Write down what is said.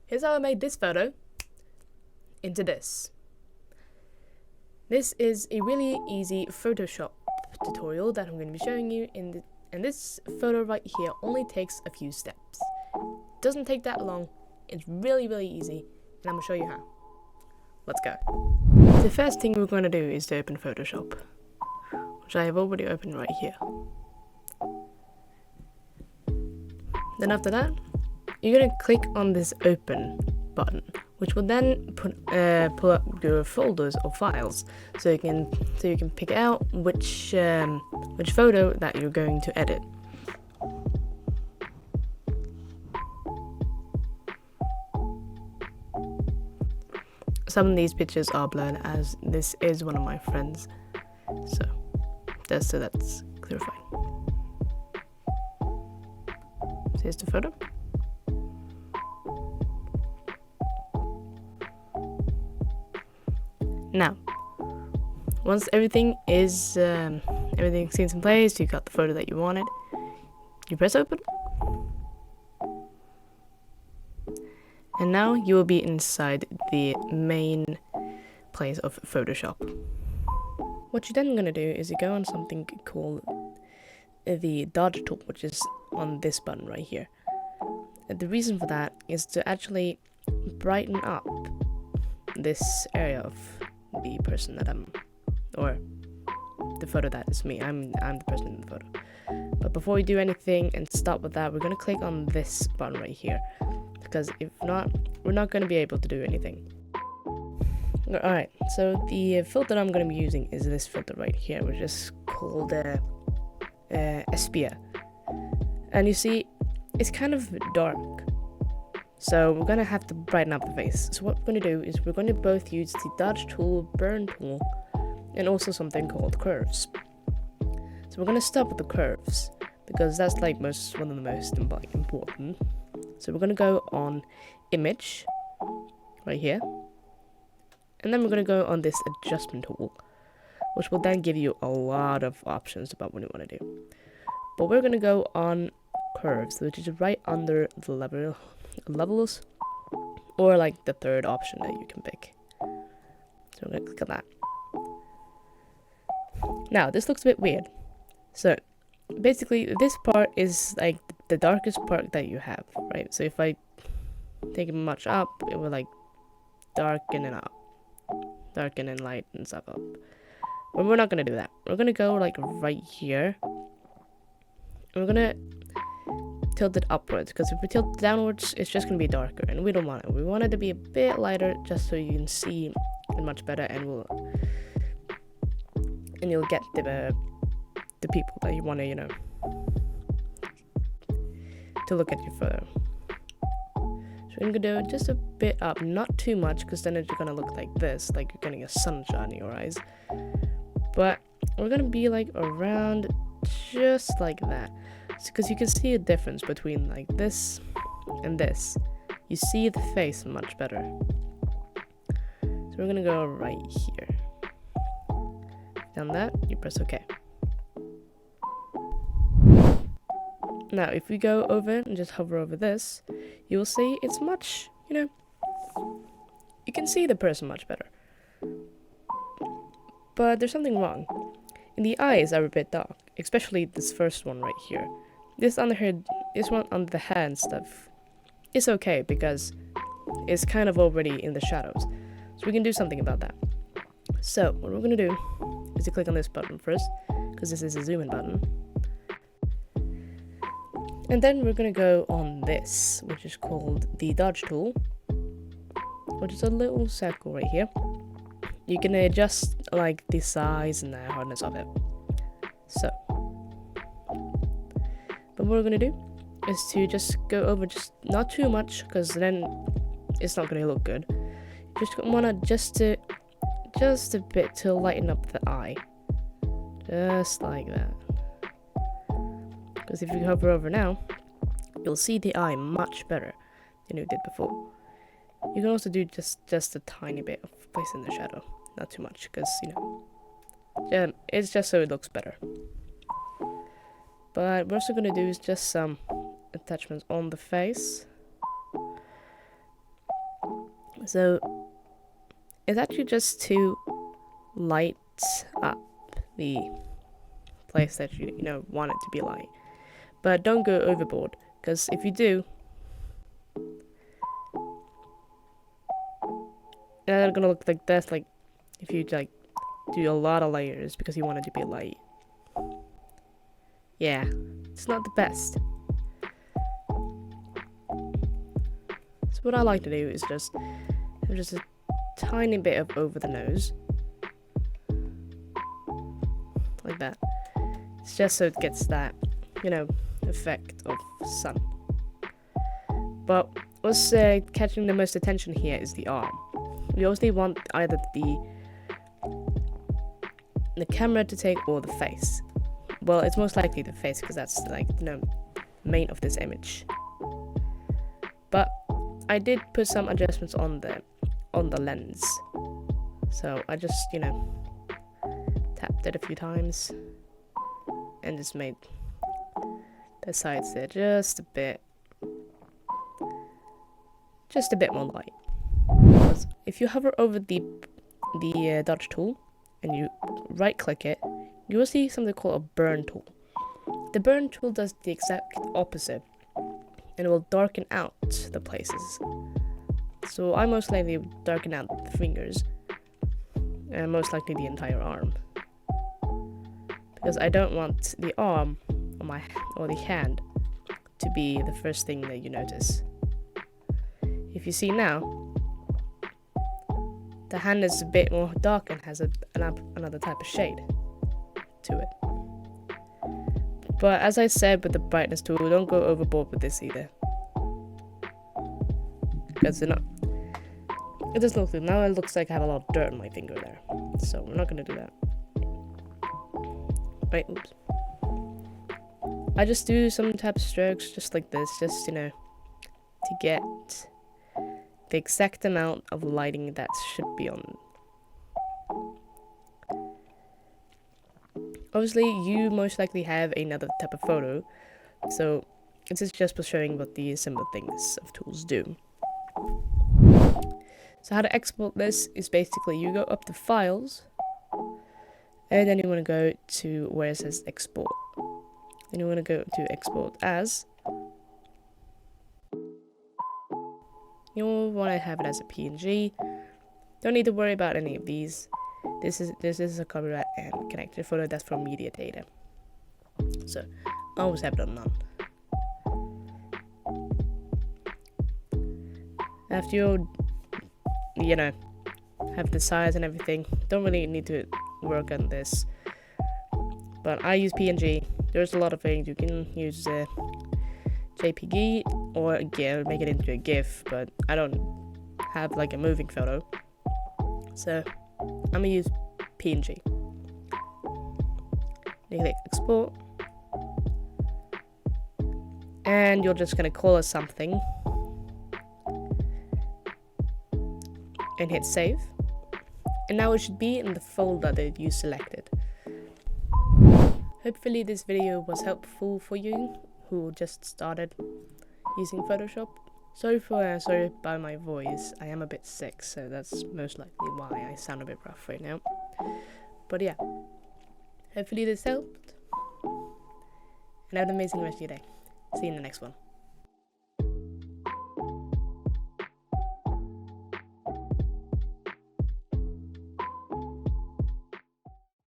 Here's how I made this photo into this. This is a really easy Photoshop tutorial that I'm going to be showing you and this photo right here only takes a few steps. Doesn't take that long. It's really easy, and I'm going to show you how. Let's go. The first thing we're going to do is to open Photoshop, which I have already opened right here. Then after that, you're going to click on this open button, which will then pull up your folders or files, so you can pick out which photo that you're going to edit. Some of these pictures are blurred as this is one of my friends, so that's clarified. So here's the photo. Now, once everything seems in place, you got the photo that you wanted, you press open. And now you will be inside the main place of Photoshop. What you're then going to do is you go on something called the dodge tool, which is on this button right here. And the reason for that is to actually brighten up this area of the person that or the photo that is me. I'm the person in the photo. But before we do anything and start with that, we're going to click on this button right here, because if not, we're not going to be able to do anything. Alright, so the filter I'm going to be using is this filter right here, which is called Espia. And you see, it's kind of dark, so we're going to have to brighten up the face. So what we're going to do is we're going to both use the dodge tool, burn tool, and also something called curves. So we're going to start with the curves, because that's like one of the most important. So we're going to go on image right here, and then we're going to go on this adjustment tool, which will then give you a lot of options about what you want to do. But we're going to go on curves, which is right under the levels, or like the third option that you can pick. So we're going to click on that. Now this looks a bit weird. So basically this part is like the darkest part that you have, right? So if I take it much up, it will like darken and lighten stuff up. But we're not gonna do that. We're gonna go like right here, and we're gonna tilt it upwards, because if we tilt it downwards, it's just gonna be darker, and we don't want it. We want it to be a bit lighter, just so you can see it much better, and you'll get the people that you want to, to look at your photo. So we're gonna do it just a bit up, not too much, because then it's gonna look like this, like you're getting a sunshine in your eyes. But we're gonna be like around just like that, because you can see a difference between like this and this. You see the face much better. So we're gonna go right here. Done that, you press OK. Now, if we go over and just hover over this, you will see it's much, you can see the person much better. But there's something wrong. And the eyes are a bit dark, especially this first one right here. This one under the hand stuff is okay, because it's kind of already in the shadows. So we can do something about that. So what we're going to do is to click on this button first, because this is a zoom in button. And then we're going to go on this, which is called the dodge tool, which is a little circle right here. You can adjust like the size and the hardness of it. So, but what we're going to do is to just go over, just not too much, because then it's not going to look good. Just want to just a bit to lighten up the eye, just like that. Because if you hover over now, you'll see the eye much better than you did before. You can also do just a tiny bit of place in the shadow, not too much, because it's just so it looks better. But what we're also going to do is just some attachments on the face. So it's actually just to light up the place that you want it to be light. But don't go overboard, because if you do, it's gonna look like this. Like if you like do a lot of layers because you want it to be light. Yeah, it's not the best. So what I like to do is just have just a tiny bit of over the nose, like that. It's just so it gets that, effect of sun. But what's catching the most attention here is the arm. We obviously want either the camera to take or the face. Well, it's most likely the face because that's like main of this image. But I did put some adjustments on the lens, so I just tapped it a few times and just made the sides there just a bit more light. If you hover over the dodge tool and you right click it, you will see something called a burn tool. The burn tool does the exact opposite, and it will darken out the places. So I most likely darken out the fingers, and most likely the entire arm, because I don't want the arm or the hand to be the first thing that you notice. If you see now, the hand is a bit more dark and has another type of shade to it. But as I said with the brightness tool, don't go overboard with this either, because it doesn't look good. Now it looks like I have a lot of dirt on my finger there, so we're not gonna do that. Wait, oops. I just do some type of strokes just like this, just to get the exact amount of lighting that should be on. Obviously, you most likely have another type of photo, so this is just for showing what the simple things of tools do. So how to export this is basically you go up to Files, and then you want to go to where it says Export. Then you want to go to Export As. You'll want to have it as a PNG. Don't need to worry about any of these. This is a copyright and connected photo that's from media data. So always have it on none. After you have the size and everything, don't really need to work on this. But I use PNG. There's a lot of things you can use. JPG or again make it into a GIF, but I don't have like a moving photo, so I'm gonna use PNG. You click export, and you're just gonna call it something and hit save, and now it should be in the folder that you selected. Hopefully this video was helpful for you who just started using Photoshop. Sorry about my voice. I am a bit sick, so that's most likely why I sound a bit rough right now. But yeah, hopefully this helped, and have an amazing rest of your day. See you in the next one.